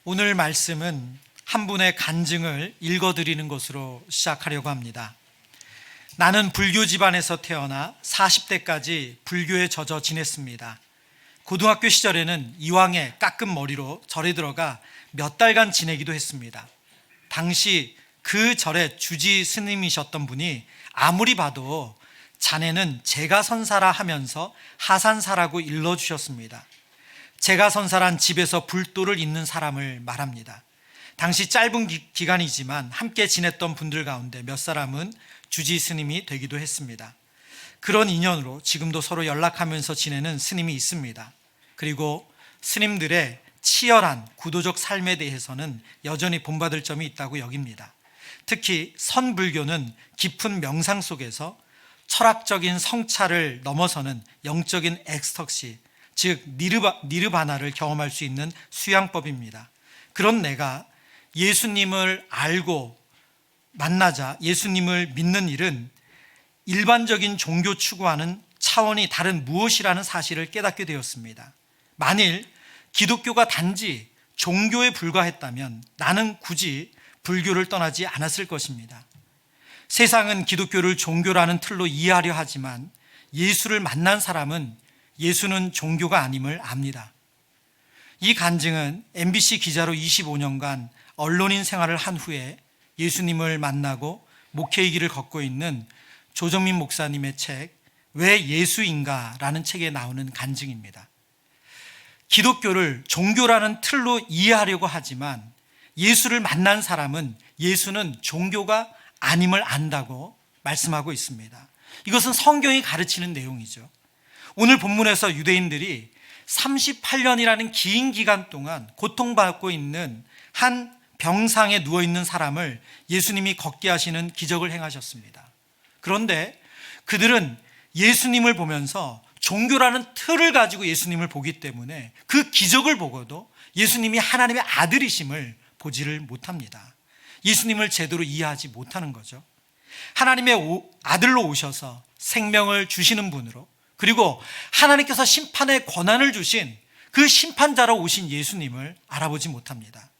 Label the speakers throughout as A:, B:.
A: 오늘 말씀은 한 분의 간증을 읽어드리는 것으로 시작하려고 합니다. 나는 불교 집안에서 태어나 40대까지 불교에 젖어 지냈습니다. 고등학교 시절에는 이왕에 깎은 머리로 절에 들어가 몇 달간 지내기도 했습니다. 당시 그 절의 주지 스님이셨던 분이 아무리 봐도 자네는 제가선사라 하면서 하산사라고 일러주셨습니다. 제가선사란 집에서 불도를 잇는 사람을 말합니다. 당시 짧은 기간이지만 함께 지냈던 분들 가운데 몇 사람은 주지 스님이 되기도 했습니다. 그런 인연으로 지금도 서로 연락하면서 지내는 스님이 있습니다. 그리고 스님들의 치열한 구도적 삶에 대해서는 여전히 본받을 점이 있다고 여깁니다. 특히 선불교는 깊은 명상 속에서 철학적인 성찰을 넘어서는 영적인 엑스터시, 즉 니르바나를 경험할 수 있는 수양법입니다. 그런 내가 예수님을 알고 만나자 예수님을 믿는 일은 일반적인 종교 추구하는 차원이 다른 무엇이라는 사실을 깨닫게 되었습니다. 만일 기독교가 단지 종교에 불과했다면 나는 굳이 불교를 떠나지 않았을 것입니다. 세상은 기독교를 종교라는 틀로 이해하려 하지만 예수를 만난 사람은 예수는 종교가 아님을 압니다. 이 간증은 MBC 기자로 25년간 언론인 생활을 한 후에 예수님을 만나고 목회의 길을 걷고 있는 조정민 목사님의 책 왜 예수인가? 라는 책에 나오는 간증입니다. 기독교를 종교라는 틀로 이해하려고 하지만 예수를 만난 사람은 예수는 종교가 아님을 안다고 말씀하고 있습니다. 이것은 성경이 가르치는 내용이죠. 오늘 본문에서 유대인들이 38년이라는 긴 기간 동안 고통받고 있는 한 병상에 누워있는 사람을 예수님이 걷게 하시는 기적을 행하셨습니다. 그런데 그들은 예수님을 보면서 종교라는 틀을 가지고 예수님을 보기 때문에 그 기적을 보고도 예수님이 하나님의 아들이심을 보지를 못합니다. 예수님을 제대로 이해하지 못하는 거죠. 하나님의 아들로 오셔서 생명을 주시는 분으로, 그리고 하나님께서 심판의 권한을 주신 그 심판자로 오신 예수님을 알아보지 못합니다.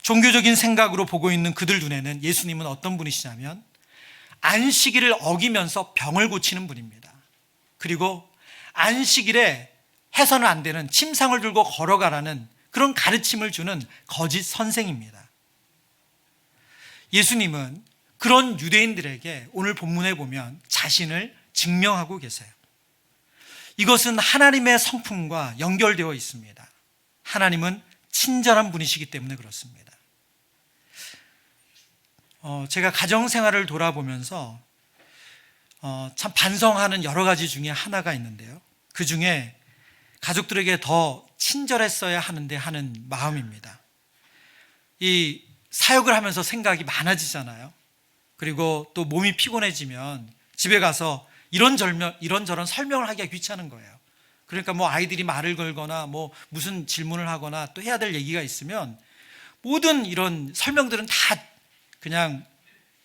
A: 종교적인 생각으로 보고 있는 그들 눈에는 예수님은 어떤 분이시냐면 안식일을 어기면서 병을 고치는 분입니다. 그리고 안식일에 해서는 안 되는 침상을 들고 걸어가라는 그런 가르침을 주는 거짓 선생입니다. 예수님은 그런 유대인들에게 오늘 본문에 보면 자신을 증명하고 계세요. 이것은 하나님의 성품과 연결되어 있습니다. 하나님은 친절한 분이시기 때문에 그렇습니다. 제가 가정생활을 돌아보면서 참 반성하는 여러 가지 중에 하나가 있는데요. 그 중에 가족들에게 더 친절했어야 하는데 하는 마음입니다. 이 사역을 하면서 생각이 많아지잖아요. 그리고 또 몸이 피곤해지면 집에 가서 이런저런 설명을 하기가 귀찮은 거예요. 그러니까 뭐 아이들이 말을 걸거나 뭐 무슨 질문을 하거나 또 해야 될 얘기가 있으면 모든 이런 설명들은 다 그냥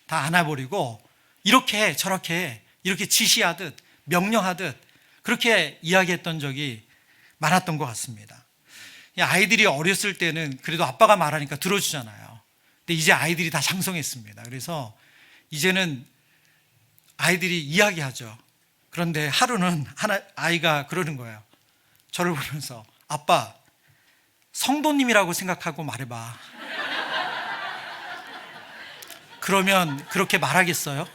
A: 다 안아버리고 이렇게 저렇게 이렇게 지시하듯 명령하듯 그렇게 이야기했던 적이 많았던 것 같습니다. 아이들이 어렸을 때는 그래도 아빠가 말하니까 들어주잖아요. 근데 이제 아이들이 다 장성했습니다. 그래서 이제는 아이들이 이야기하죠. 그런데 하루는 아이가 그러는 거예요. 저를 보면서 아빠, 성도님이라고 생각하고 말해봐. 그러면 그렇게 말하겠어요?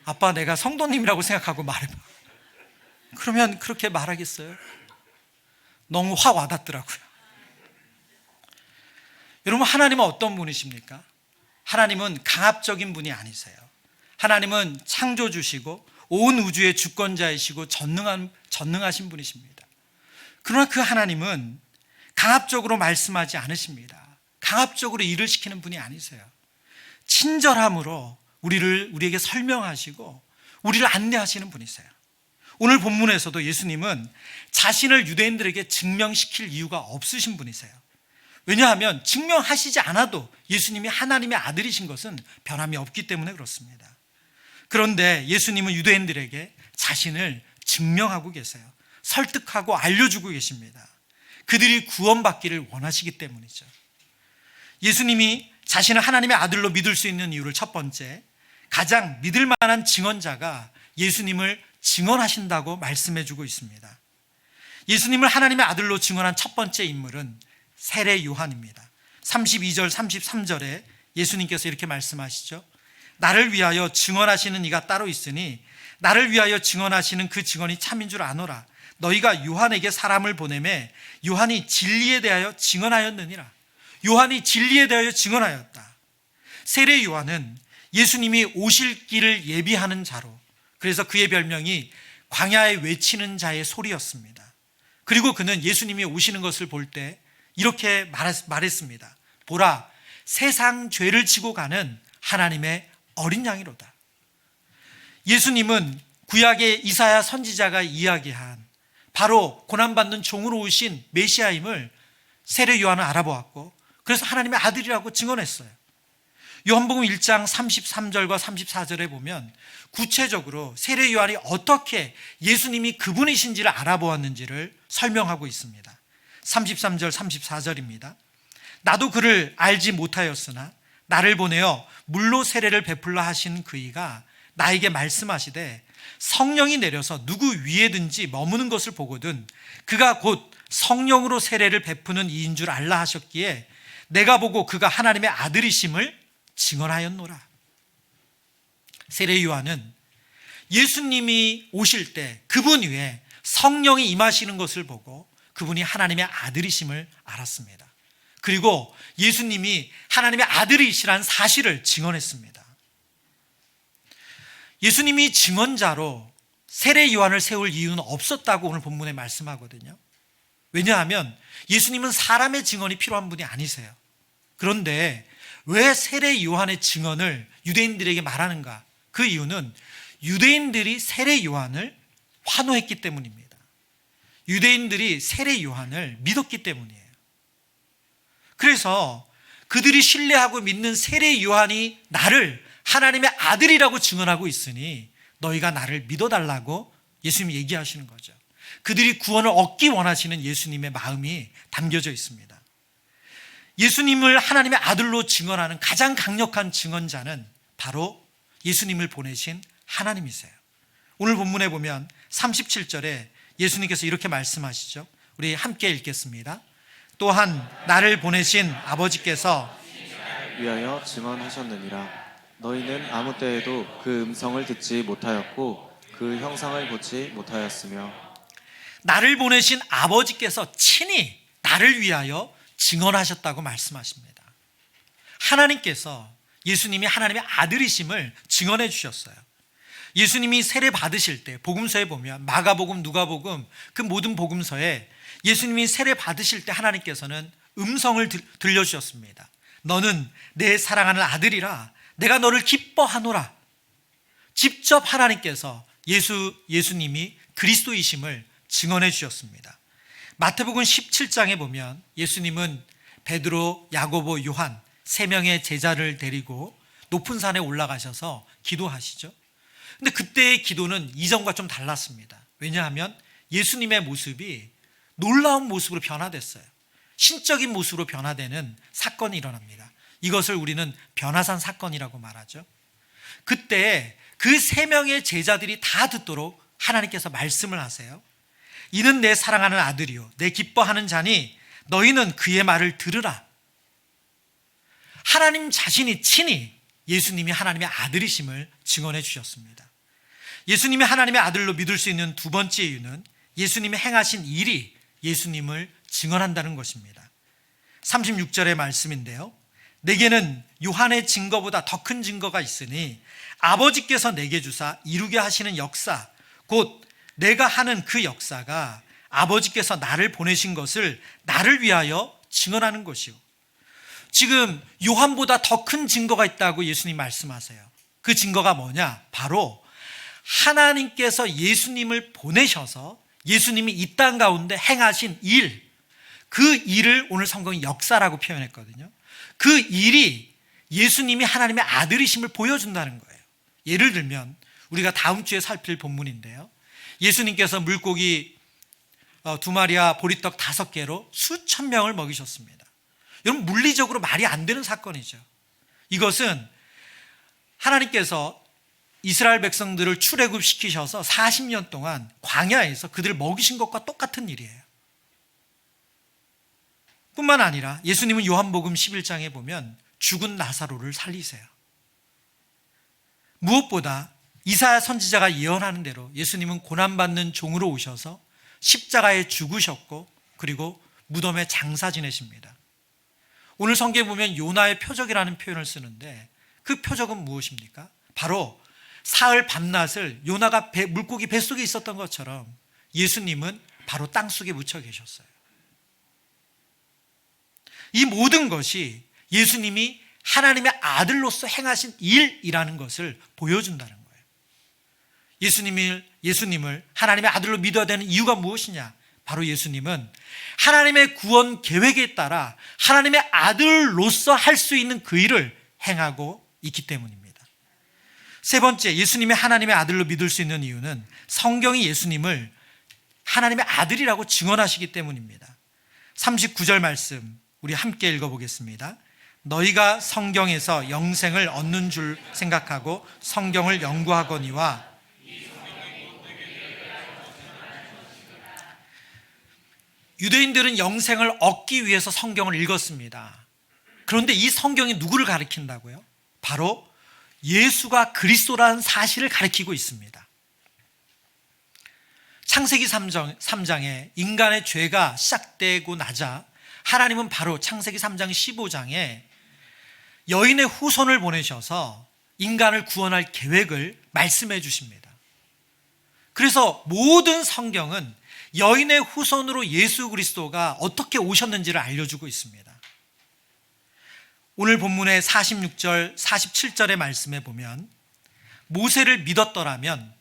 A: 아빠, 내가 성도님이라고 생각하고 말해봐. 그러면 그렇게 말하겠어요? 너무 확 와닿더라고요. 여러분, 하나님은 어떤 분이십니까? 하나님은 강압적인 분이 아니세요. 하나님은 창조주시고 온 우주의 주권자이시고 전능하신 분이십니다. 그러나 그 하나님은 강압적으로 말씀하지 않으십니다. 강압적으로 일을 시키는 분이 아니세요. 친절함으로 우리에게 설명하시고 우리를 안내하시는 분이세요. 오늘 본문에서도 예수님은 자신을 유대인들에게 증명시킬 이유가 없으신 분이세요. 왜냐하면 증명하시지 않아도 예수님이 하나님의 아들이신 것은 변함이 없기 때문에 그렇습니다. 그런데 예수님은 유대인들에게 자신을 증명하고 계세요. 설득하고 알려주고 계십니다. 그들이 구원받기를 원하시기 때문이죠. 예수님이 자신을 하나님의 아들로 믿을 수 있는 이유를 첫 번째, 가장 믿을 만한 증언자가 예수님을 증언하신다고 말씀해 주고 있습니다. 예수님을 하나님의 아들로 증언한 첫 번째 인물은 세례 요한입니다. 32절 33절에 예수님께서 이렇게 말씀하시죠. 나를 위하여 증언하시는 이가 따로 있으니 나를 위하여 증언하시는 그 증언이 참인 줄 아노라. 너희가 요한에게 사람을 보내매 요한이 진리에 대하여 증언하였느니라. 요한이 진리에 대하여 증언하였다. 세례 요한은 예수님이 오실 길을 예비하는 자로, 그래서 그의 별명이 광야에 외치는 자의 소리였습니다. 그리고 그는 예수님이 오시는 것을 볼 때 이렇게 말했습니다. 보라, 세상 죄를 지고 가는 하나님의 어린 양이로다. 예수님은 구약의 이사야 선지자가 이야기한 바로 고난받는 종으로 오신 메시아임을 세례 요한은 알아보았고, 그래서 하나님의 아들이라고 증언했어요. 요한복음 1장 33절과 34절에 보면 구체적으로 세례 요한이 어떻게 예수님이 그분이신지를 알아보았는지를 설명하고 있습니다. 33절 34절입니다. 나도 그를 알지 못하였으나 나를 보내어 물로 세례를 베풀라 하신 그이가 나에게 말씀하시되 성령이 내려서 누구 위에든지 머무는 것을 보거든 그가 곧 성령으로 세례를 베푸는 이인 줄 알라 하셨기에 내가 보고 그가 하나님의 아들이심을 증언하였노라. 세례 요한은 예수님이 오실 때 그분 위에 성령이 임하시는 것을 보고 그분이 하나님의 아들이심을 알았습니다. 그리고 예수님이 하나님의 아들이시라는 사실을 증언했습니다. 예수님이 증언자로 세례 요한을 세울 이유는 없었다고 오늘 본문에 말씀하거든요. 왜냐하면 예수님은 사람의 증언이 필요한 분이 아니세요. 그런데 왜 세례 요한의 증언을 유대인들에게 말하는가? 그 이유는 유대인들이 세례 요한을 환호했기 때문입니다. 유대인들이 세례 요한을 믿었기 때문이에요. 그래서 그들이 신뢰하고 믿는 세례 요한이 나를 하나님의 아들이라고 증언하고 있으니 너희가 나를 믿어달라고 예수님이 얘기하시는 거죠. 그들이 구원을 얻기 원하시는 예수님의 마음이 담겨져 있습니다. 예수님을 하나님의 아들로 증언하는 가장 강력한 증언자는 바로 예수님을 보내신 하나님이세요. 오늘 본문에 보면 37절에 예수님께서 이렇게 말씀하시죠. 우리 함께 읽겠습니다. 또한 나를 보내신 아버지께서
B: 위하여 증언하셨느니라. 너희는 아무 때에도 그 음성을 듣지 못하였고 그 형상을 보지 못하였으며
A: 나를 보내신 아버지께서 친히 나를 위하여 증언하셨다고 말씀하십니다. 하나님께서 예수님이 하나님의 아들이심을 증언해 주셨어요. 예수님이 세례 받으실 때 복음서에 보면 마가복음, 누가복음 그 모든 복음서에 예수님이 세례 받으실 때 하나님께서는 음성을 들려주셨습니다. 너는 내 사랑하는 아들이라 내가 너를 기뻐하노라. 직접 하나님께서 예수님이 그리스도이심을 증언해 주셨습니다. 마태복음 17장에 보면 예수님은 베드로, 야고보, 요한 세 명의 제자를 데리고 높은 산에 올라가셔서 기도하시죠. 근데 그때의 기도는 이전과 좀 달랐습니다. 왜냐하면 예수님의 모습이 놀라운 모습으로 변화됐어요. 신적인 모습으로 변화되는 사건이 일어납니다. 이것을 우리는 변화산 사건이라고 말하죠. 그때 그 세 명의 제자들이 다 듣도록 하나님께서 말씀을 하세요. 이는 내 사랑하는 아들이요 내 기뻐하는 자니 너희는 그의 말을 들으라. 하나님 자신이 친히 예수님이 하나님의 아들이심을 증언해 주셨습니다. 예수님이 하나님의 아들로 믿을 수 있는 두 번째 이유는 예수님이 행하신 일이 예수님을 증언한다는 것입니다. 36절의 말씀인데요. 내게는 요한의 증거보다 더 큰 증거가 있으니 아버지께서 내게 주사 이루게 하시는 역사 곧 내가 하는 그 역사가 아버지께서 나를 보내신 것을 나를 위하여 증언하는 것이요. 지금 요한보다 더 큰 증거가 있다고 예수님 말씀하세요. 그 증거가 뭐냐? 바로 하나님께서 예수님을 보내셔서 예수님이 이 땅 가운데 행하신 일, 그 일을 오늘 성경이 역사라고 표현했거든요. 그 일이 예수님이 하나님의 아들이심을 보여준다는 거예요. 예를 들면 우리가 다음 주에 살필 본문인데요. 예수님께서 물고기 두 마리와 보리떡 5개로 수천 명을 먹이셨습니다. 여러분, 물리적으로 말이 안 되는 사건이죠. 이것은 하나님께서 이스라엘 백성들을 출애굽시키셔서 40년 동안 광야에서 그들을 먹이신 것과 똑같은 일이에요. 뿐만 아니라 예수님은 요한복음 11장에 보면 죽은 나사로를 살리세요. 무엇보다 이사야 선지자가 예언하는 대로 예수님은 고난받는 종으로 오셔서 십자가에 죽으셨고 그리고 무덤에 장사 지내십니다. 오늘 성경에 보면 요나의 표적이라는 표현을 쓰는데 그 표적은 무엇입니까? 바로 사흘 밤낮을 요나가 물고기 뱃속에 있었던 것처럼 예수님은 바로 땅속에 묻혀 계셨어요. 이 모든 것이 예수님이 하나님의 아들로서 행하신 일이라는 것을 보여준다는 거예요. 예수님을 하나님의 아들로 믿어야 되는 이유가 무엇이냐? 바로 예수님은 하나님의 구원 계획에 따라 하나님의 아들로서 할 수 있는 그 일을 행하고 있기 때문입니다. 세 번째, 예수님이 하나님의 아들로 믿을 수 있는 이유는 성경이 예수님을 하나님의 아들이라고 증언하시기 때문입니다. 39절 말씀 우리 함께 읽어보겠습니다. 너희가 성경에서 영생을 얻는 줄 생각하고 성경을 연구하거니와. 유대인들은 영생을 얻기 위해서 성경을 읽었습니다. 그런데 이 성경이 누구를 가리킨다고요? 바로 예수가 그리스도라는 사실을 가리키고 있습니다. 창세기 3장에 인간의 죄가 시작되고 나자 하나님은 바로 창세기 3장 15장에 여인의 후손을 보내셔서 인간을 구원할 계획을 말씀해 주십니다. 그래서 모든 성경은 여인의 후손으로 예수 그리스도가 어떻게 오셨는지를 알려주고 있습니다. 오늘 본문의 46절, 47절의 말씀에 보면 모세를 믿었더라면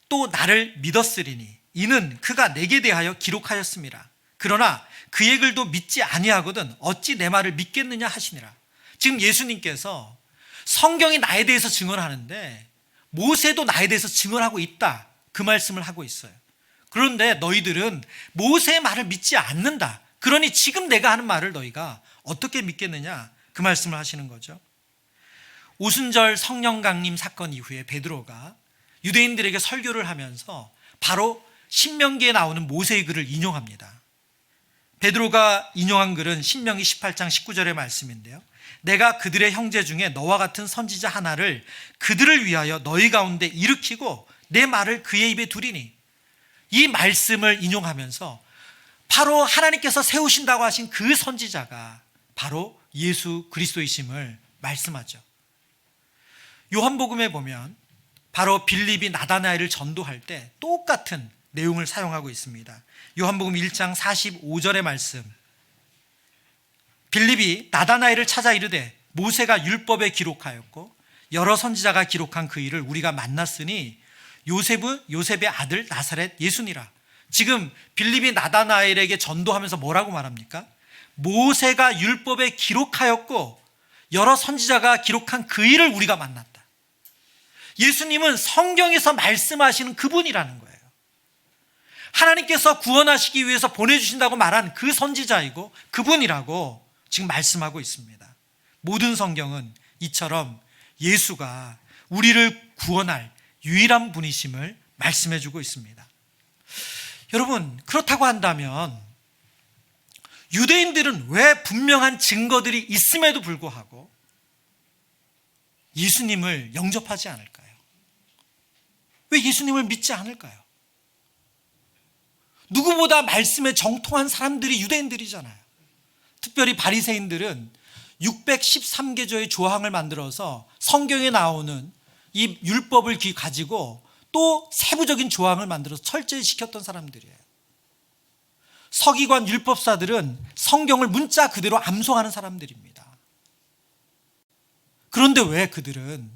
A: 또 나를 믿었으리니 이는 그가 내게 대하여 기록하였습니다. 그러나 그의 글도 믿지 아니하거든 어찌 내 말을 믿겠느냐 하시니라. 지금 예수님께서 성경이 나에 대해서 증언하는데 모세도 나에 대해서 증언하고 있다, 그 말씀을 하고 있어요. 그런데 너희들은 모세의 말을 믿지 않는다. 그러니 지금 내가 하는 말을 너희가 어떻게 믿겠느냐, 그 말씀을 하시는 거죠. 오순절 성령 강림 사건 이후에 베드로가 유대인들에게 설교를 하면서 바로 신명기에 나오는 모세의 글을 인용합니다. 베드로가 인용한 글은 신명기 18장 19절의 말씀인데요. 내가 그들의 형제 중에 너와 같은 선지자 하나를 그들을 위하여 너희 가운데 일으키고 내 말을 그의 입에 두리니, 이 말씀을 인용하면서 바로 하나님께서 세우신다고 하신 그 선지자가 바로 예수 그리스도이심을 말씀하죠. 요한복음에 보면 바로 빌립이 나다나엘을 전도할 때 똑같은 내용을 사용하고 있습니다. 요한복음 1장 45절의 말씀, 빌립이 나다나엘을 찾아 이르되 모세가 율법에 기록하였고 여러 선지자가 기록한 그 일을 우리가 만났으니 요셉의 아들 나사렛 예수니라. 지금 빌립이 나다나엘에게 전도하면서 뭐라고 말합니까? 모세가 율법에 기록하였고 여러 선지자가 기록한 그 일을 우리가 만났다. 예수님은 성경에서 말씀하시는 그분이라는 거예요. 하나님께서 구원하시기 위해서 보내주신다고 말한 그 선지자이고 그분이라고 지금 말씀하고 있습니다. 모든 성경은 이처럼 예수가 우리를 구원할 유일한 분이심을 말씀해주고 있습니다. 여러분, 그렇다고 한다면 유대인들은 왜 분명한 증거들이 있음에도 불구하고 예수님을 영접하지 않을까요? 왜 예수님을 믿지 않을까요? 누구보다 말씀에 정통한 사람들이 유대인들이잖아요. 특별히 바리새인들은 613개조의 조항을 만들어서 성경에 나오는 이 율법을 가지고 또 세부적인 조항을 만들어서 철저히 지켰던 사람들이에요. 서기관 율법사들은 성경을 문자 그대로 암송하는 사람들입니다. 그런데 왜 그들은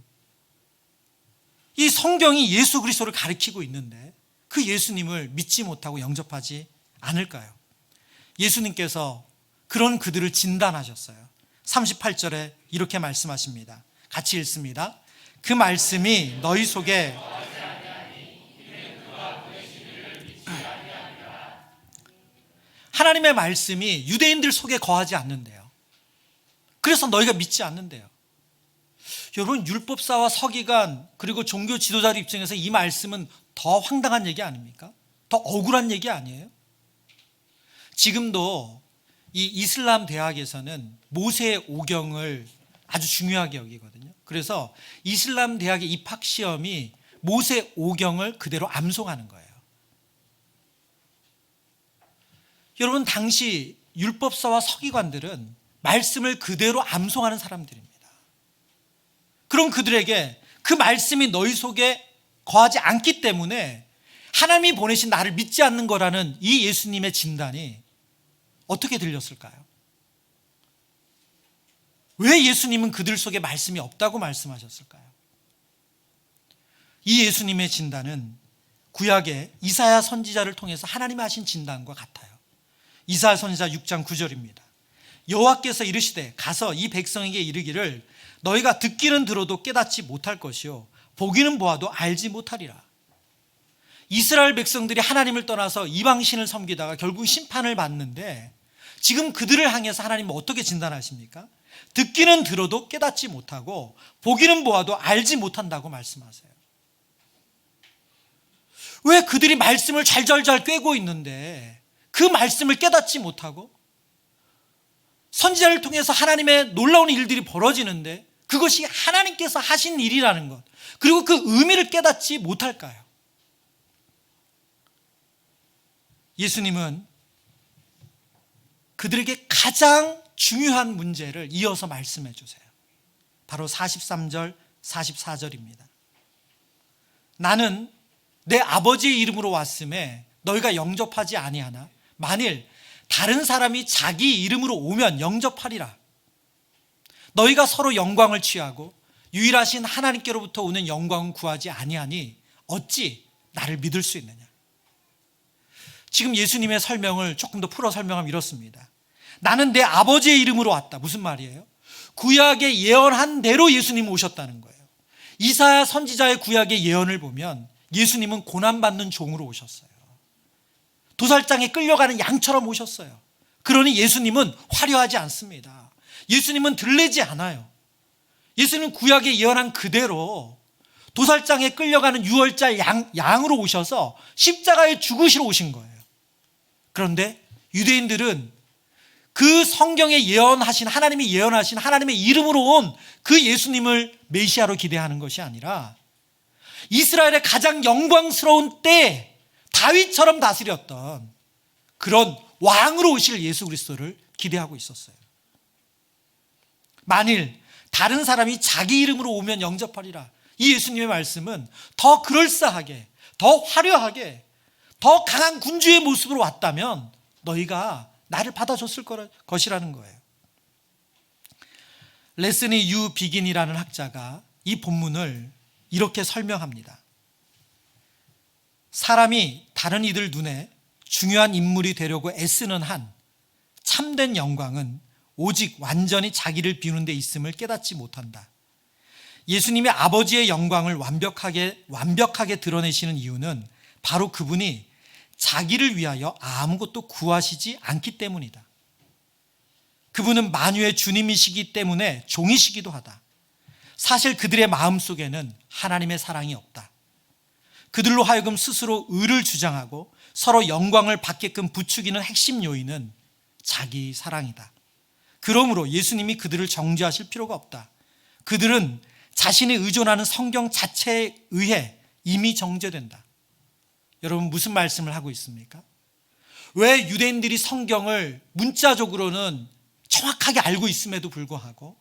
A: 이 성경이 예수 그리스도를 가리키고 있는데 그 예수님을 믿지 못하고 영접하지 않을까요? 예수님께서 그런 그들을 진단하셨어요. 38절에 이렇게 말씀하십니다. 같이 읽습니다. 그 말씀이 너희 속에 하나님의 말씀이 유대인들 속에 거하지 않는데요. 그래서 너희가 믿지 않는데요. 여러분, 율법사와 서기관 그리고 종교 지도자들 입장에서 이 말씀은 더 황당한 얘기 아닙니까? 더 억울한 얘기 아니에요? 지금도 이 이슬람 대학에서는 모세의 오경을 아주 중요하게 여기거든요. 그래서 이슬람 대학의 입학 시험이 모세 오경을 그대로 암송하는 거예요. 여러분, 당시 율법사와 서기관들은 말씀을 그대로 암송하는 사람들입니다. 그럼 그들에게 그 말씀이 너희 속에 거하지 않기 때문에 하나님이 보내신 나를 믿지 않는 거라는 이 예수님의 진단이 어떻게 들렸을까요? 왜 예수님은 그들 속에 말씀이 없다고 말씀하셨을까요? 이 예수님의 진단은 구약의 이사야 선지자를 통해서 하나님이 하신 진단과 같아요. 이사야 선지자 6장 9절입니다. 여호와께서 이르시되 가서 이 백성에게 이르기를 너희가 듣기는 들어도 깨닫지 못할 것이요 보기는 보아도 알지 못하리라. 이스라엘 백성들이 하나님을 떠나서 이방신을 섬기다가 결국 심판을 받는데 지금 그들을 향해서 하나님은 어떻게 진단하십니까? 듣기는 들어도 깨닫지 못하고 보기는 보아도 알지 못한다고 말씀하세요. 왜 그들이 말씀을 잘잘잘 꿰고 있는데 그 말씀을 깨닫지 못하고 선지자를 통해서 하나님의 놀라운 일들이 벌어지는데 그것이 하나님께서 하신 일이라는 것, 그리고 그 의미를 깨닫지 못할까요? 예수님은 그들에게 가장 중요한 문제를 이어서 말씀해 주세요. 바로 43절, 44절입니다. 나는 내 아버지의 이름으로 왔음에 너희가 영접하지 아니하나 만일 다른 사람이 자기 이름으로 오면 영접하리라. 너희가 서로 영광을 취하고 유일하신 하나님께로부터 오는 영광은 구하지 아니하니 어찌 나를 믿을 수 있느냐. 지금 예수님의 설명을 조금 더 풀어 설명하면 이렇습니다. 나는 내 아버지의 이름으로 왔다. 무슨 말이에요? 구약에 예언한 대로 예수님은 오셨다는 거예요. 이사야 선지자의 구약의 예언을 보면 예수님은 고난받는 종으로 오셨어요. 도살장에 끌려가는 양처럼 오셨어요. 그러니 예수님은 화려하지 않습니다. 예수님은 들레지 않아요. 예수님은 구약에 예언한 그대로 도살장에 끌려가는 유월절 양으로 오셔서 십자가에 죽으시러 오신 거예요. 그런데 유대인들은 그 성경에 예언하신, 하나님이 예언하신 하나님의 이름으로 온 그 예수님을 메시아로 기대하는 것이 아니라 이스라엘의 가장 영광스러운 때 다윗처럼 다스렸던 그런 왕으로 오실 예수 그리스도를 기대하고 있었어요. 만일 다른 사람이 자기 이름으로 오면 영접하리라. 이 예수님의 말씀은 더 그럴싸하게, 더 화려하게, 더 강한 군주의 모습으로 왔다면 너희가 나를 받아줬을 것이라는 거예요. 레스니 유 비긴이라는 학자가 이 본문을 이렇게 설명합니다. 사람이 다른 이들 눈에 중요한 인물이 되려고 애쓰는 한 참된 영광은 오직 완전히 자기를 비우는 데 있음을 깨닫지 못한다. 예수님의 아버지의 영광을 완벽하게 드러내시는 이유는 바로 그분이 자기를 위하여 아무것도 구하시지 않기 때문이다. 그분은 만유의 주님이시기 때문에 종이시기도 하다. 사실 그들의 마음속에는 하나님의 사랑이 없다. 그들로 하여금 스스로 의를 주장하고 서로 영광을 받게끔 부추기는 핵심 요인은 자기 사랑이다. 그러므로 예수님이 그들을 정죄하실 필요가 없다. 그들은 자신이 의존하는 성경 자체에 의해 이미 정죄된다. 여러분, 무슨 말씀을 하고 있습니까? 왜 유대인들이 성경을 문자적으로는 정확하게 알고 있음에도 불구하고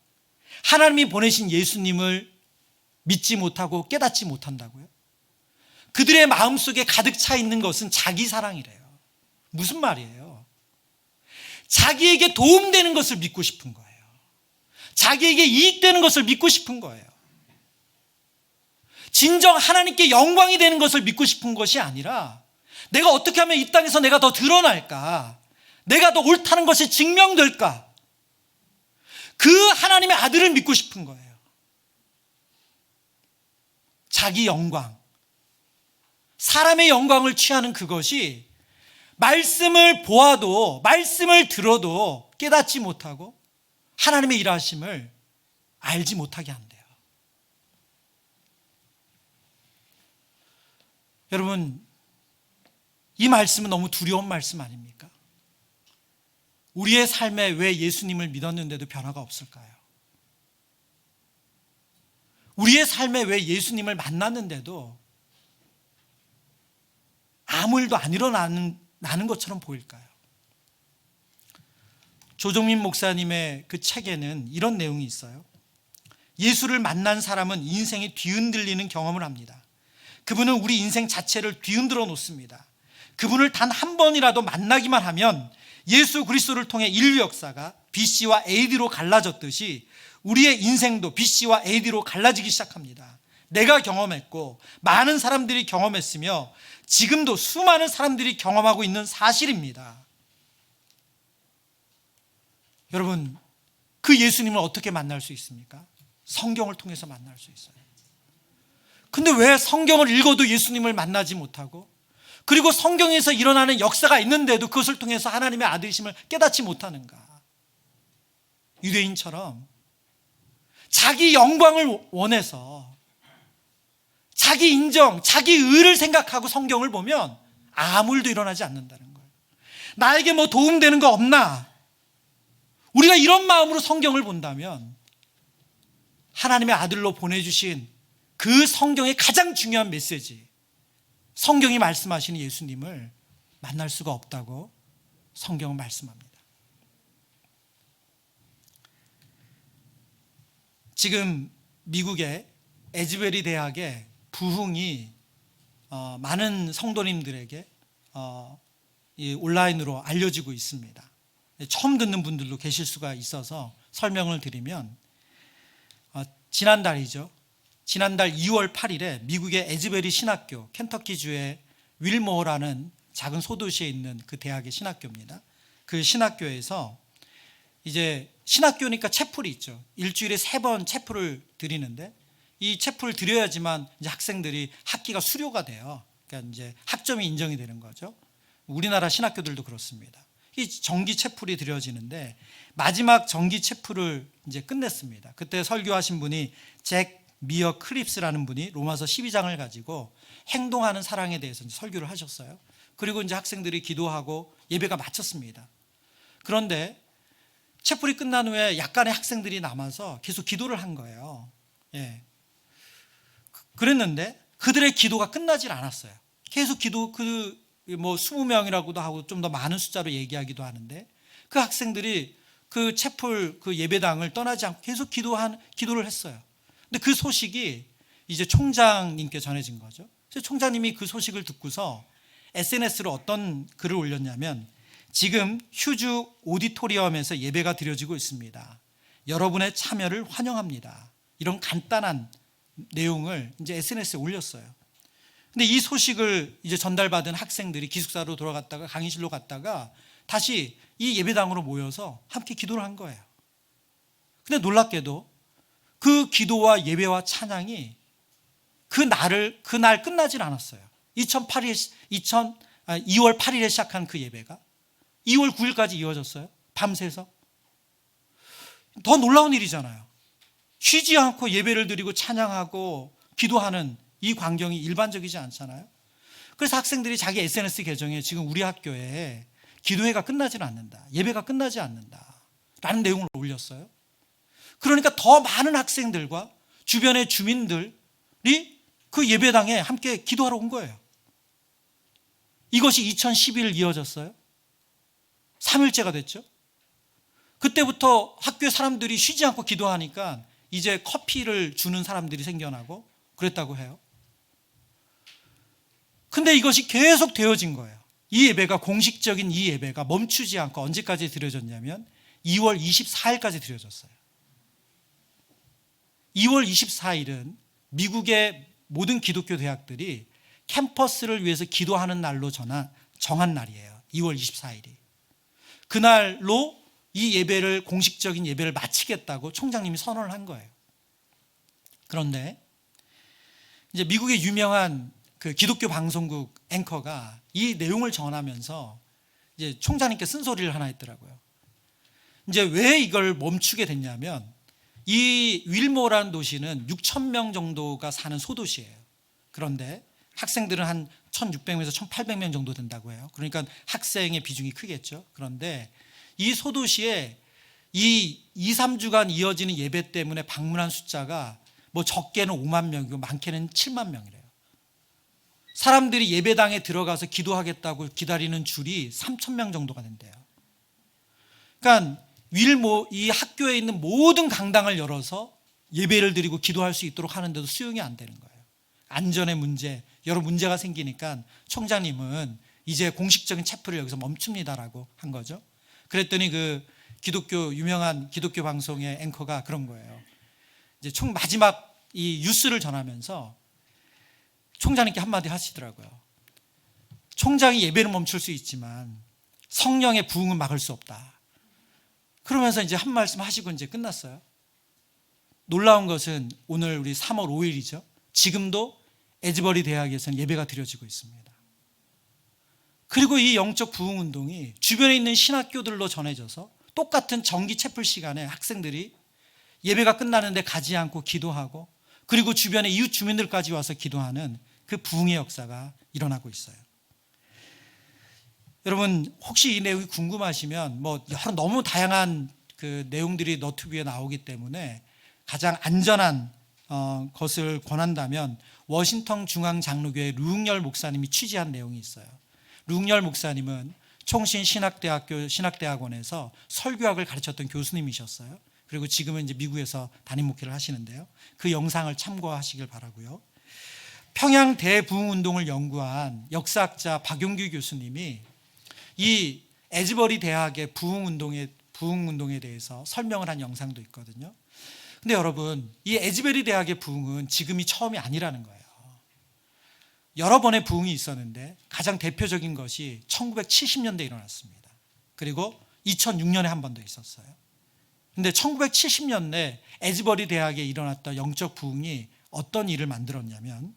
A: 하나님이 보내신 예수님을 믿지 못하고 깨닫지 못한다고요? 그들의 마음속에 가득 차 있는 것은 자기 사랑이래요. 무슨 말이에요? 자기에게 도움되는 것을 믿고 싶은 거예요. 자기에게 이익되는 것을 믿고 싶은 거예요. 진정 하나님께 영광이 되는 것을 믿고 싶은 것이 아니라 내가 어떻게 하면 이 땅에서 내가 더 드러날까? 내가 더 옳다는 것이 증명될까? 그 하나님의 아들을 믿고 싶은 거예요. 자기 영광, 사람의 영광을 취하는 그것이 말씀을 보아도, 말씀을 들어도 깨닫지 못하고 하나님의 일하심을 알지 못하게 한대요. 여러분, 이 말씀은 너무 두려운 말씀 아닙니까? 우리의 삶에 왜 예수님을 믿었는데도 변화가 없을까요? 우리의 삶에 왜 예수님을 만났는데도 아무 일도 안 일어나는 것처럼 보일까요? 조정민 목사님의 그 책에는 이런 내용이 있어요. 예수를 만난 사람은 인생이 뒤흔들리는 경험을 합니다. 그분은 우리 인생 자체를 뒤흔들어 놓습니다. 그분을 단 한 번이라도 만나기만 하면 예수 그리스도를 통해 인류 역사가 BC와 AD로 갈라졌듯이 우리의 인생도 BC와 AD로 갈라지기 시작합니다. 내가 경험했고 많은 사람들이 경험했으며 지금도 수많은 사람들이 경험하고 있는 사실입니다. 여러분, 그 예수님을 어떻게 만날 수 있습니까? 성경을 통해서 만날 수 있어요. 근데 왜 성경을 읽어도 예수님을 만나지 못하고, 그리고 성경에서 일어나는 역사가 있는데도 그것을 통해서 하나님의 아들이심을 깨닫지 못하는가? 유대인처럼 자기 영광을 원해서 자기 인정, 자기 의를 생각하고 성경을 보면 아무 일도 일어나지 않는다는 거예요. 나에게 뭐 도움되는 거 없나? 우리가 이런 마음으로 성경을 본다면 하나님의 아들로 보내주신 그 성경의 가장 중요한 메시지, 성경이 말씀하시는 예수님을 만날 수가 없다고 성경은 말씀합니다. 지금 미국의 에즈베리 대학의 부흥이 많은 성도님들에게 온라인으로 알려지고 있습니다. 처음 듣는 분들도 계실 수가 있어서 설명을 드리면, 지난달 2월 8일에 미국의 에즈베리 신학교, 켄터키주의 윌모어라는 작은 소도시에 있는 그 대학의 신학교입니다. 그 신학교에서 이제 신학교니까 채플이 있죠. 일주일에 3번 채플을 드리는데, 이 채플을 드려야지만 이제 학생들이 학기가 수료가 돼요. 그러니까 이제 학점이 인정이 되는 거죠. 우리나라 신학교들도 그렇습니다. 이 정기 채플이 드려지는데 마지막 정기 채플을 이제 끝냈습니다. 그때 설교하신 분이 잭 미어 크립스라는 분이 로마서 12장을 가지고 행동하는 사랑에 대해서 설교를 하셨어요. 그리고 이제 학생들이 기도하고 예배가 마쳤습니다. 그런데 채플이 끝난 후에 약간의 학생들이 남아서 계속 기도를 한 거예요. 예. 그랬는데 그들의 기도가 끝나질 않았어요. 계속 기도, 20명이라고도 하고 좀 더 많은 숫자로 얘기하기도 하는데, 그 학생들이 그 채플 그 예배당을 떠나지 않고 계속 기도를 했어요. 근데 그 소식이 이제 총장님께 전해진 거죠. 그래서 총장님이 그 소식을 듣고서 SNS로 어떤 글을 올렸냐면, 지금 휴주 오디토리엄에서 예배가 드려지고 있습니다. 여러분의 참여를 환영합니다. 이런 간단한 내용을 이제 SNS에 올렸어요. 근데 이 소식을 이제 전달받은 학생들이 기숙사로 돌아갔다가 강의실로 갔다가 다시 이 예배당으로 모여서 함께 기도를 한 거예요. 근데 놀랍게도 그 기도와 예배와 찬양이 그날 끝나질 않았어요. 2월 8일에 시작한 그 예배가 2월 9일까지 이어졌어요. 밤새서. 더 놀라운 일이잖아요. 쉬지 않고 예배를 드리고 찬양하고 기도하는 이 광경이 일반적이지 않잖아요. 그래서 학생들이 자기 SNS 계정에 지금 우리 학교에 기도회가 끝나지 않는다, 예배가 끝나지 않는다 라는 내용을 올렸어요. 그러니까 더 많은 학생들과 주변의 주민들이 그 예배당에 함께 기도하러 온 거예요. 이것이 2012일 이어졌어요. 3일째가 됐죠. 그때부터 학교의 사람들이 쉬지 않고 기도하니까 이제 커피를 주는 사람들이 생겨나고 그랬다고 해요. 근데 이것이 계속 되어진 거예요. 이 예배가, 공식적인 이 예배가 멈추지 않고 언제까지 드려졌냐면 2월 24일까지 드려졌어요. 2월 24일은 미국의 모든 기독교 대학들이 캠퍼스를 위해서 기도하는 날로 정한 날이에요. 2월 24일이. 그날로 이 예배를, 공식적인 예배를 마치겠다고 총장님이 선언을 한 거예요. 그런데 이제 미국의 유명한 그 기독교 방송국 앵커가 이 내용을 전하면서 이제 총장님께 쓴소리를 하나 했더라고요. 이제 왜 이걸 멈추게 됐냐면 이 윌모라는 도시는 6천 명 정도가 사는 소도시예요. 그런데 학생들은 한 1,600명에서 1,800명 정도 된다고 해요. 그러니까 학생의 비중이 크겠죠. 그런데 이 소도시에 이 2, 3주간 이어지는 예배 때문에 방문한 숫자가 뭐 적게는 5만 명이고 많게는 7만 명이래요. 사람들이 예배당에 들어가서 기도하겠다고 기다리는 줄이 3,000명 정도가 된대요. 그러니까 윌모 이 학교에 있는 모든 강당을 열어서 예배를 드리고 기도할 수 있도록 하는데도 수용이 안 되는 거예요. 안전의 문제, 여러 문제가 생기니까 총장님은 이제 공식적인 체포를 여기서 멈춥니다라고 한 거죠. 그랬더니 그 유명한 기독교 방송의 앵커가 그런 거예요. 이제 마지막 이 뉴스를 전하면서 총장님께 한마디 하시더라고요. 총장이 예배를 멈출 수 있지만 성령의 부흥은 막을 수 없다. 그러면서 이제 한 말씀 하시고 이제 끝났어요. 놀라운 것은 오늘 우리 3월 5일이죠. 지금도 에즈버리 대학에서는 예배가 드려지고 있습니다. 그리고 이 영적 부흥 운동이 주변에 있는 신학교들로 전해져서 똑같은 정기 채플 시간에 학생들이 예배가 끝나는데 가지 않고 기도하고 그리고 주변의 이웃 주민들까지 와서 기도하는 그 부흥의 역사가 일어나고 있어요. 여러분 혹시 이 내용이 궁금하시면 뭐 여러 너무 다양한 그 내용들이 너튜브에 나오기 때문에 가장 안전한 것을 권한다면 워싱턴 중앙장로교회 류흥열 목사님이 취재한 내용이 있어요. 류흥열 목사님은 총신 신학대학원에서 설교학을 가르쳤던 교수님이셨어요. 그리고 지금은 이제 미국에서 담임 목회를 하시는데요. 그 영상을 참고하시길 바라고요. 평양 대부흥운동을 연구한 역사학자 박용규 교수님이 이 에즈버리 대학의 부흥운동에 대해서 설명을 한 영상도 있거든요. 근데 여러분, 이 에즈베리 대학의 부흥은 지금이 처음이 아니라는 거예요. 여러 번의 부흥이 있었는데 가장 대표적인 것이 1970년대에 일어났습니다. 그리고 2006년에 한 번 더 있었어요. 근데 1970년대 에즈버리 대학에 일어났던 영적 부흥이 어떤 일을 만들었냐면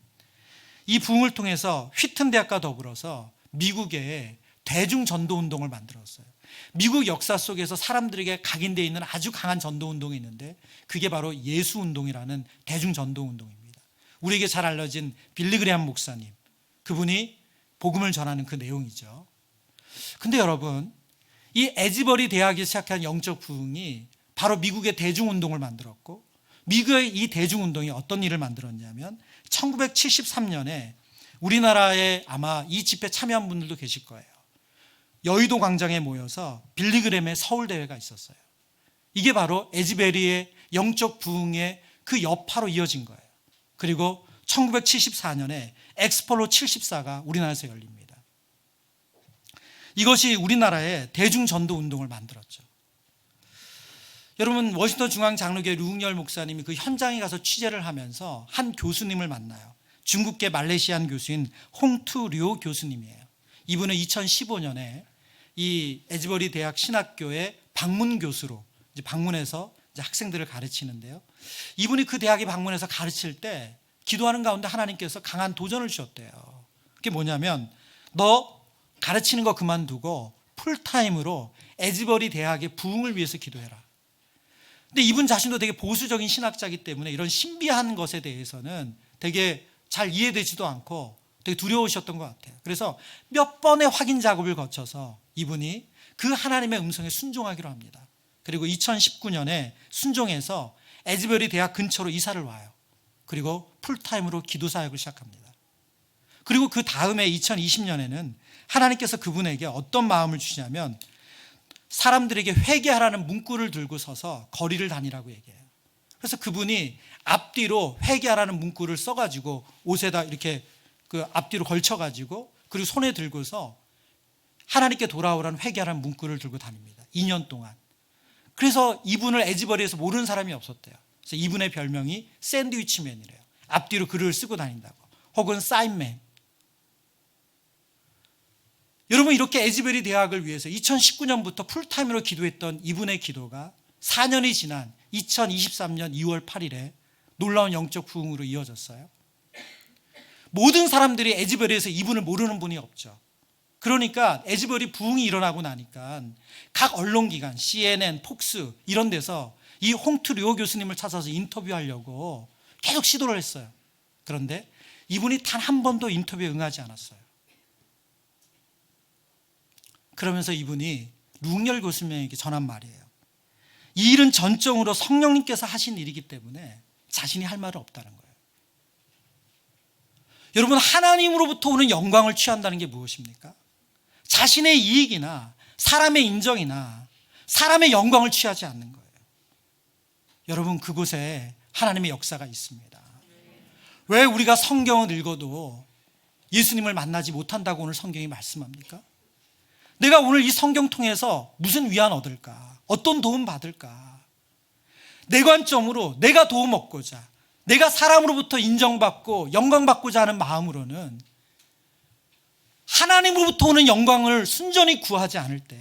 A: 이 부흥을 통해서 휘튼 대학과 더불어서 미국의 대중 전도 운동을 만들었어요. 미국 역사 속에서 사람들에게 각인되어 있는 아주 강한 전도 운동이 있는데 그게 바로 예수 운동이라는 대중 전도 운동입니다. 우리에게 잘 알려진 빌리 그레함 목사님, 그분이 복음을 전하는 그 내용이죠. 근데 여러분, 이 에즈버리 대학이 시작한 영적 부흥이 바로 미국의 대중 운동을 만들었고 미국의 이 대중 운동이 어떤 일을 만들었냐면 1973년에 우리나라에 아마 이 집회 참여한 분들도 계실 거예요. 여의도 광장에 모여서 빌리 그램의 서울대회가 있었어요. 이게 바로 에즈베리의 영적 부흥의 그 여파로 이어진 거예요. 그리고 1974년에 엑스폴로 74가 우리나라에서 열립니다. 이것이 우리나라의 대중전도 운동을 만들었죠. 여러분, 워싱턴 중앙장로교회 류흥열 목사님이 그 현장에 가서 취재를 하면서 한 교수님을 만나요. 중국계 말레이시안 교수인 홍투 료 교수님이에요. 이분은 2015년에 이 에즈버리 대학 신학교의 방문 교수로 이제 방문해서 이제 학생들을 가르치는데요. 이분이 그 대학에 방문해서 가르칠 때 기도하는 가운데 하나님께서 강한 도전을 주셨대요. 그게 뭐냐면 너 가르치는 거 그만두고 풀타임으로 에즈버리 대학의 부흥을 위해서 기도해라. 근데 이분 자신도 되게 보수적인 신학자이기 때문에 이런 신비한 것에 대해서는 되게 잘 이해되지도 않고 되게 두려우셨던 것 같아요. 그래서 몇 번의 확인 작업을 거쳐서 이분이 그 하나님의 음성에 순종하기로 합니다. 그리고 2019년에 순종해서 에즈버리 대학 근처로 이사를 와요. 그리고 풀타임으로 기도 사역을 시작합니다. 그리고 그 다음에 2020년에는 하나님께서 그분에게 어떤 마음을 주시냐면 사람들에게 회개하라는 문구를 들고 서서 거리를 다니라고 얘기해요. 그래서 그분이 앞뒤로 회개하라는 문구를 써가지고 옷에다 이렇게 그 앞뒤로 걸쳐가지고 그리고 손에 들고서 하나님께 돌아오라는 회개하라는 문구를 들고 다닙니다. 2년 동안. 그래서 이분을 에즈버리에서 모르는 사람이 없었대요. 그래서 이분의 별명이 샌드위치맨이래요. 앞뒤로 글을 쓰고 다닌다고. 혹은 사인맨. 여러분, 이렇게 에즈베리 대학을 위해서 2019년부터 풀타임으로 기도했던 이분의 기도가 4년이 지난 2023년 2월 8일에 놀라운 영적 부흥으로 이어졌어요. 모든 사람들이 에즈베리에서 이분을 모르는 분이 없죠. 그러니까 에즈벌이 부흥이 일어나고 나니까 각 언론기관, CNN, 폭스 이런 데서 이 홍투 료 교수님을 찾아서 인터뷰하려고 계속 시도를 했어요. 그런데 이분이 단 한 번도 인터뷰에 응하지 않았어요. 그러면서 이분이 룽열 교수님에게 전한 말이에요. 이 일은 전적으로 성령님께서 하신 일이기 때문에 자신이 할 말은 없다는 거예요. 여러분, 하나님으로부터 오는 영광을 취한다는 게 무엇입니까? 자신의 이익이나 사람의 인정이나 사람의 영광을 취하지 않는 거예요. 여러분, 그곳에 하나님의 역사가 있습니다. 왜 우리가 성경을 읽어도 예수님을 만나지 못한다고 오늘 성경이 말씀합니까? 내가 오늘 이 성경 통해서 무슨 위안 얻을까? 어떤 도움 받을까? 내 관점으로 내가 도움 얻고자, 내가 사람으로부터 인정받고 영광받고자 하는 마음으로는 하나님으로부터 오는 영광을 순전히 구하지 않을 때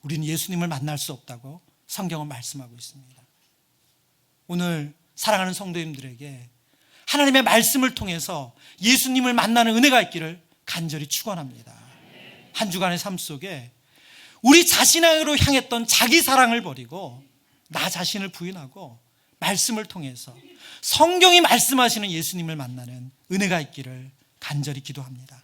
A: 우리는 예수님을 만날 수 없다고 성경은 말씀하고 있습니다. 오늘 사랑하는 성도님들에게 하나님의 말씀을 통해서 예수님을 만나는 은혜가 있기를 간절히 축원합니다. 한 주간의 삶 속에 우리 자신으로 향했던 자기 사랑을 버리고 나 자신을 부인하고 말씀을 통해서 성경이 말씀하시는 예수님을 만나는 은혜가 있기를 간절히 기도합니다.